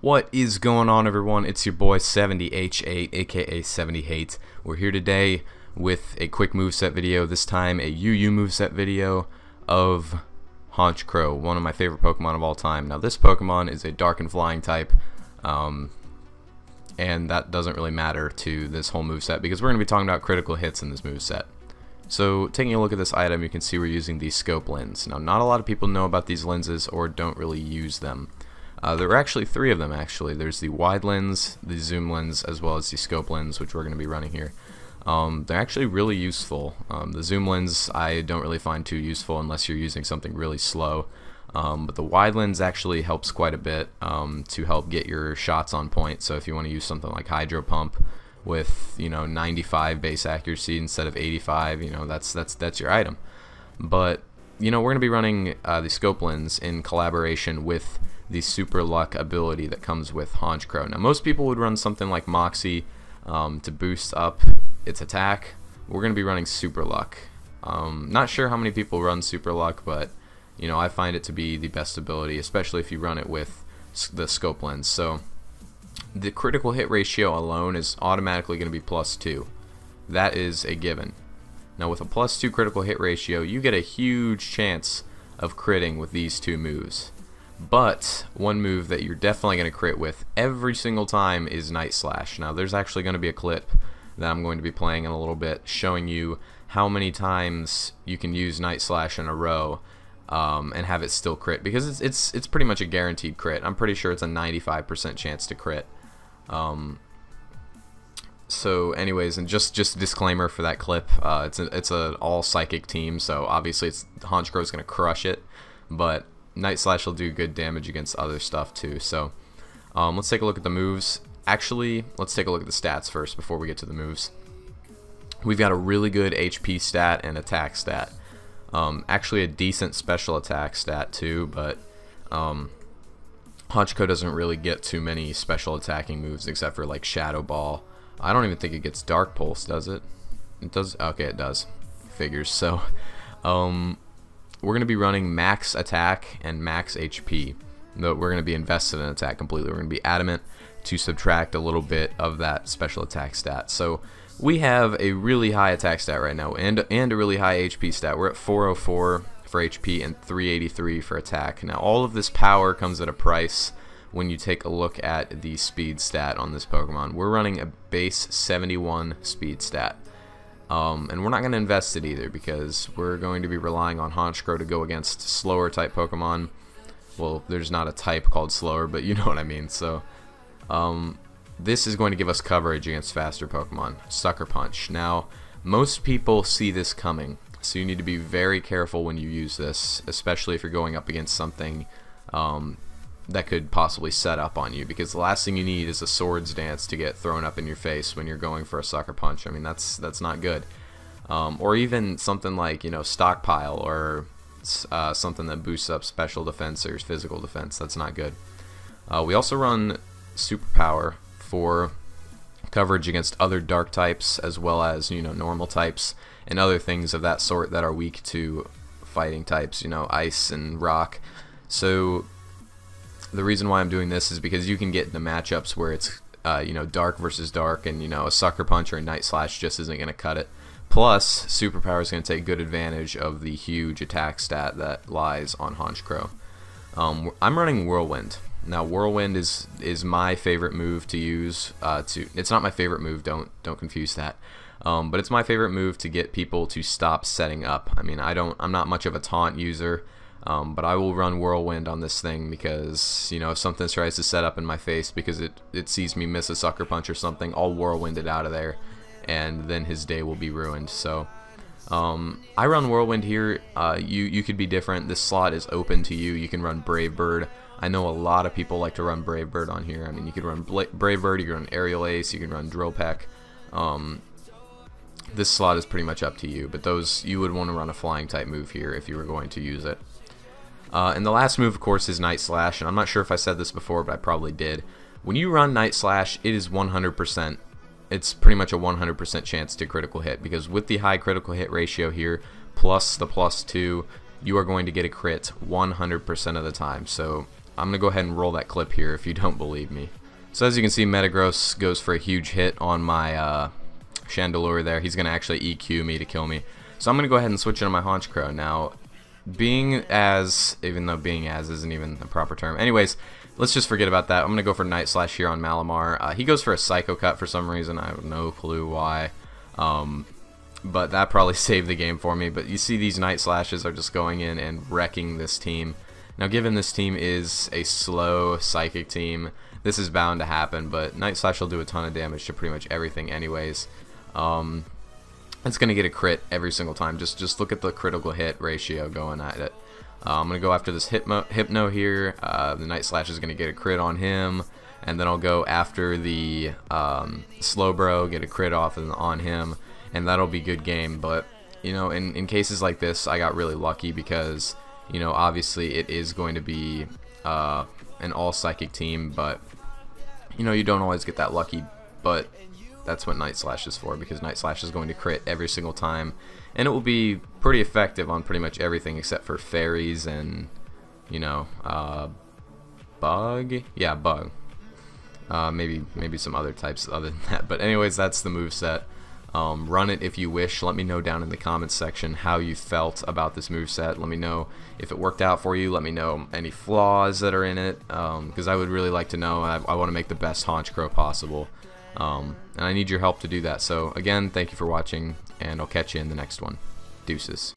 What is going on, everyone? It's your boy 70H8, aka 70Hate. We're here today with a quick moveset video, this time a UU moveset video of Honchkrow, one of my favorite Pokemon of all time. Now this Pokemon is a dark and flying type, and that doesn't really matter to this whole moveset because we're going to be talking about critical hits in this moveset. So taking a look at this item, you can see we're using the scope lens. Now not a lot of people know about these lenses or don't really use them. There are actually three of them actually. There's the wide lens, the zoom lens, as well as the scope lens, which we're going to be running here. They're actually really useful. The zoom lens I don't really find too useful unless you're using something really slow. But the wide lens actually helps quite a bit to help get your shots on point. So if you want to use something like Hydro Pump with 95 base accuracy instead of 85, that's your item. But we're going to be running the scope lens in collaboration with the super luck ability that comes with Honchkrow. Now most people would run something like Moxie to boost up its attack. We're going to be running super luck. Not sure how many people run super luck, but I find it to be the best ability, especially if you run it with the scope lens. So the critical hit ratio alone is automatically going to be +2. That is a given. Now with a +2 critical hit ratio, you get a huge chance of critting with these two moves. But one move that you're definitely going to crit with every single time is Night Slash. Now there's actually going to be a clip that I'm going to be playing in a little bit showing you how many times you can use Night Slash in a row and have it still crit, because it's pretty much a guaranteed crit. I'm pretty sure it's a 95% chance to crit. So anyways, and just a disclaimer for that clip, it's an all psychic team, so obviously Honchkrow's going to crush it, but Night Slash will do good damage against other stuff too. So let's take a look at the moves. Actually, let's take a look at the stats first before we get to the moves. We've got a really good HP stat and attack stat. Actually a decent special attack stat too, but Honchkrow doesn't really get too many special attacking moves except for like Shadow Ball. I don't even think it gets Dark Pulse, does it? It does. Okay, it does. Figures. So we're going to be running max attack and max HP. We're going to be invested in attack completely. We're going to be adamant to subtract a little bit of that special attack stat. So we have a really high attack stat right now and a really high HP stat. We're at 404 for HP and 383 for attack. Now all of this power comes at a price when you take a look at the speed stat on this Pokemon. We're running a base 71 speed stat. And we're not going to invest it either because we're going to be relying on Honchkrow to go against slower type Pokemon. Well, there's not a type called slower, but you know what I mean. So this is going to give us coverage against faster Pokemon. Sucker Punch. Now most people see this coming, so you need to be very careful when you use this, especially if you're going up against something that could possibly set up on you, because the last thing you need is a Swords Dance to get thrown up in your face when you're going for a Sucker Punch. I mean, that's not good. Or even something like Stockpile, or something that boosts up special defense or physical defense. That's not good. We also run Superpower for coverage against other dark types, as well as normal types and other things of that sort that are weak to fighting types, ice and rock. So the reason why I'm doing this is because you can get into matchups where it's dark versus dark, and a Sucker Punch or a Night Slash just isn't going to cut it. Plus, Superpower is going to take good advantage of the huge attack stat that lies on Honchkrow. I'm running Whirlwind. Now Whirlwind is my favorite move to use. It's not my favorite move. Don't confuse that. But it's my favorite move to get people to stop setting up. I mean, I'm not much of a taunt user. But I will run Whirlwind on this thing because, if something tries to set up in my face because it sees me miss a Sucker Punch or something, I'll Whirlwind it out of there, and then his day will be ruined. So I run Whirlwind here. You could be different. This slot is open to you. You can run Brave Bird. I know a lot of people like to run Brave Bird on here. I mean, you could run Brave Bird, you can run Aerial Ace, you can run Drill Peck. This slot is pretty much up to you, but you would want to run a flying type move here if you were going to use it. And the last move, of course, is Night Slash, and I'm not sure if I said this before, but I probably did. When you run Night Slash, it is 100%. It's pretty much a 100% chance to critical hit, because with the high critical hit ratio here, plus the +2, you are going to get a crit 100% of the time. So I'm gonna go ahead and roll that clip here if you don't believe me. So as you can see, Metagross goes for a huge hit on my Chandelure there. He's gonna actually EQ me to kill me. So I'm gonna go ahead and switch into my Honchkrow. Now, even though being as isn't even a proper term. Anyways, let's just forget about that. I'm gonna go for Night Slash here on Malamar. He goes for a Psycho Cut for some reason. I have no clue why. But that probably saved the game for me. But you see these Night Slashes are just going in and wrecking this team. Now, given this team is a slow Psychic team, this is bound to happen. But Night Slash will do a ton of damage to pretty much everything anyways. It's going to get a crit every single time. Just look at the critical hit ratio going at it. I'm going to go after this Hypno here. The Night Slash is going to get a crit on him. And then I'll go after the Slowbro, get a crit off on him. And that'll be good game. But, you know, in cases like this, I got really lucky because, you know, obviously it is going to be an all-Psychic team. But, you know, you don't always get that lucky. But that's what Night Slash is for, because Night Slash is going to crit every single time, and it will be pretty effective on pretty much everything except for fairies and, you know, bug. Yeah, bug. Maybe some other types other than that. But anyways, that's the moveset. Run it if you wish. Let me know down in the comments section how you felt about this moveset. Let me know if it worked out for you. Let me know any flaws that are in it, because I would really like to know. I want to make the best Honchkrow possible. And I need your help to do that. So again, thank you for watching, and I'll catch you in the next one. Deuces.